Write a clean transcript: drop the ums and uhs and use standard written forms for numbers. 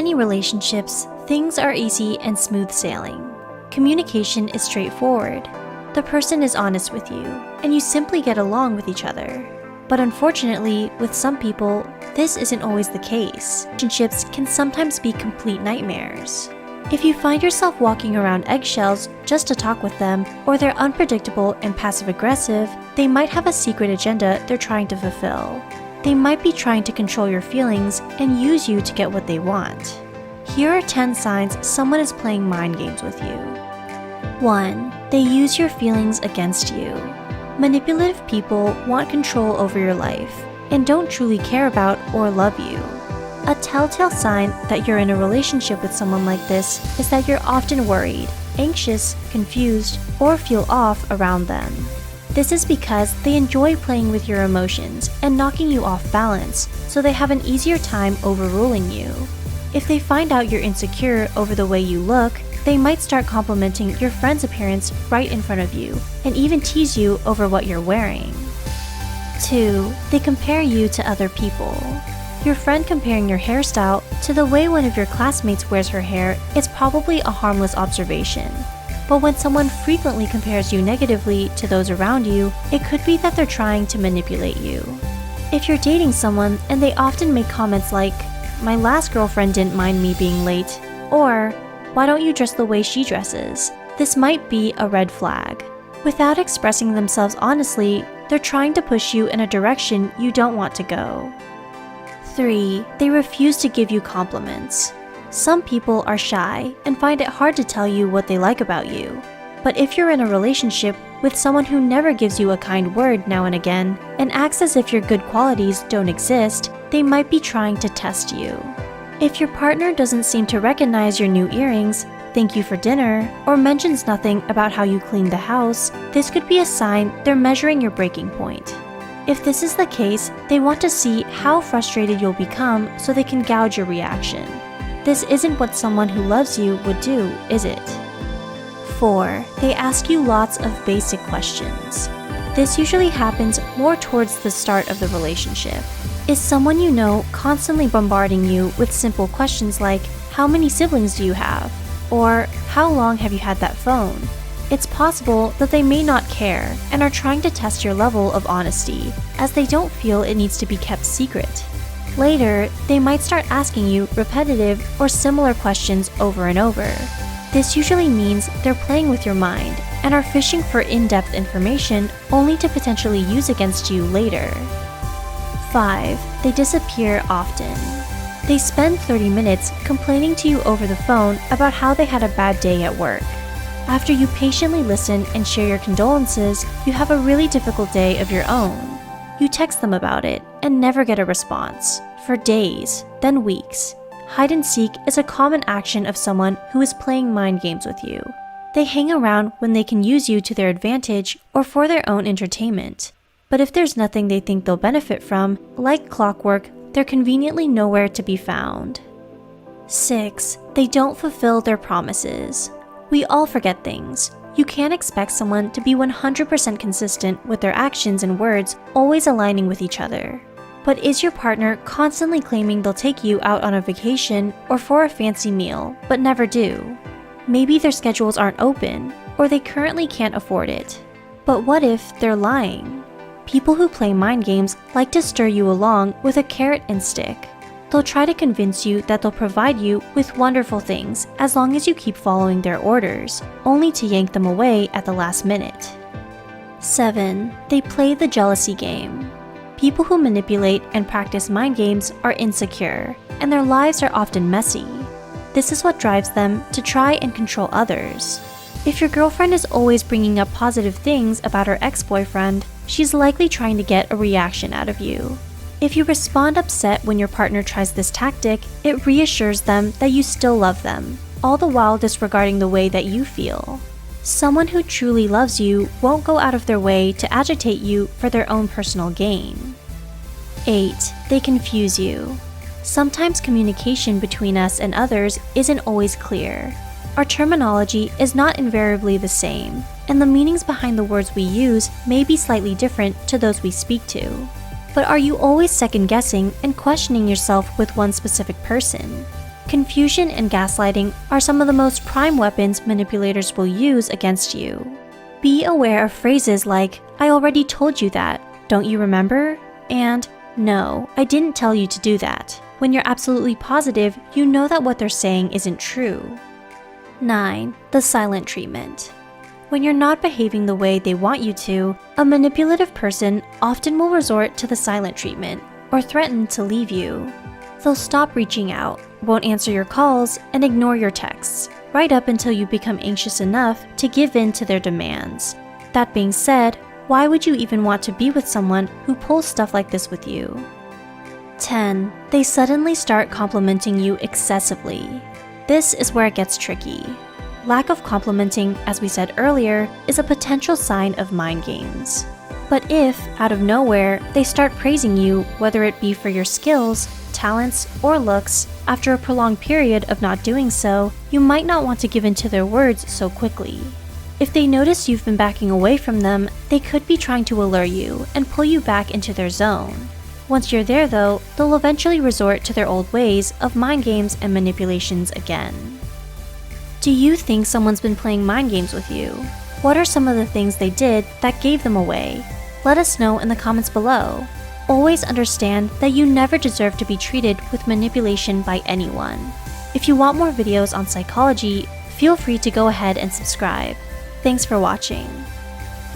many relationships, things are easy and smooth sailing. Communication is straightforward. The person is honest with you, and you simply get along with each other. But unfortunately, with some people, this isn't always the case. Relationships can sometimes be complete nightmares. If you find yourself walking around eggshells just to talk with them, or they're unpredictable and passive-aggressive, they might have a secret agenda they're trying to fulfill. They might be trying to control your feelings and use you to get what they want. Here are 10 signs someone is playing mind games with you. 1. They use your feelings against you. Manipulative people want control over your life and don't truly care about or love you. A telltale sign that you're in a relationship with someone like this is that you're often worried, anxious, confused, or feel off around them. This is because they enjoy playing with your emotions and knocking you off balance, so they have an easier time overruling you. If they find out you're insecure over the way you look, they might start complimenting your friend's appearance right in front of you and even tease you over what you're wearing. 2. They compare you to other people. Your friend comparing your hairstyle to the way one of your classmates wears her hair is probably a harmless observation. But when someone frequently compares you negatively to those around you, it could be that they're trying to manipulate you. If you're dating someone and they often make comments like, "My last girlfriend didn't mind me being late," or "Why don't you dress the way she dresses?" this might be a red flag. Without expressing themselves honestly, they're trying to push you in a direction you don't want to go. 3. They refuse to give you compliments. Some people are shy and find it hard to tell you what they like about you. But if you're in a relationship with someone who never gives you a kind word now and again and acts as if your good qualities don't exist, they might be trying to test you. If your partner doesn't seem to recognize your new earrings, thank you for dinner, or mentions nothing about how you cleaned the house, this could be a sign they're measuring your breaking point. If this is the case, they want to see how frustrated you'll become so they can gauge your reaction. This isn't what someone who loves you would do, is it? 4. They ask you lots of basic questions. This usually happens more towards the start of the relationship. Is someone you know constantly bombarding you with simple questions like, "How many siblings do you have?" or "How long have you had that phone?" It's possible that they may not care and are trying to test your level of honesty, as they don't feel it needs to be kept secret. Later, they might start asking you repetitive or similar questions over and over. This usually means they're playing with your mind and are fishing for in-depth information only to potentially use against you later. 5. They disappear often. They spend 30 minutes complaining to you over the phone about how they had a bad day at work. After you patiently listen and share your condolences, you have a really difficult day of your own. You text them about it and never get a response, for days, then weeks. Hide and seek is a common action of someone who is playing mind games with you. They hang around when they can use you to their advantage or for their own entertainment. But if there's nothing they think they'll benefit from, like clockwork, they're conveniently nowhere to be found. 6. They don't fulfill their promises. We all forget things. You can't expect someone to be 100% consistent with their actions and words, always aligning with each other. But is your partner constantly claiming they'll take you out on a vacation or for a fancy meal, but never do? Maybe their schedules aren't open, or they currently can't afford it. But what if they're lying? People who play mind games like to stir you along with a carrot and stick. They'll try to convince you that they'll provide you with wonderful things as long as you keep following their orders, only to yank them away at the last minute. 7. They play the jealousy game. People who manipulate and practice mind games are insecure, and their lives are often messy. This is what drives them to try and control others. If your girlfriend is always bringing up positive things about her ex-boyfriend, she's likely trying to get a reaction out of you. If you respond upset when your partner tries this tactic, it reassures them that you still love them, all the while disregarding the way that you feel. Someone who truly loves you won't go out of their way to agitate you for their own personal gain. 8. They confuse you. Sometimes communication between us and others isn't always clear. Our terminology is not invariably the same, and the meanings behind the words we use may be slightly different to those we speak to. But are you always second-guessing and questioning yourself with one specific person? Confusion and gaslighting are some of the most prime weapons manipulators will use against you. Be aware of phrases like, "I already told you that, don't you remember?" and "No, I didn't tell you to do that," when you're absolutely positive you know that what they're saying isn't true. 9. The silent treatment. When you're not behaving the way they want you to, a manipulative person often will resort to the silent treatment or threaten to leave you. They'll stop reaching out, won't answer your calls, and ignore your texts, right up until you become anxious enough to give in to their demands. That being said, why would you even want to be with someone who pulls stuff like this with you? 10. They suddenly start complimenting you excessively. This is where it gets tricky. Lack of complimenting, as we said earlier, is a potential sign of mind games. But if, out of nowhere, they start praising you, whether it be for your skills, talents, or looks, after a prolonged period of not doing so, you might not want to give in to their words so quickly. If they notice you've been backing away from them, they could be trying to allure you and pull you back into their zone. Once you're there though, they'll eventually resort to their old ways of mind games and manipulations again. Do you think someone's been playing mind games with you? What are some of the things they did that gave them away? Let us know in the comments below. Always understand that you never deserve to be treated with manipulation by anyone. If you want more videos on psychology, feel free to go ahead and subscribe. Thanks for watching.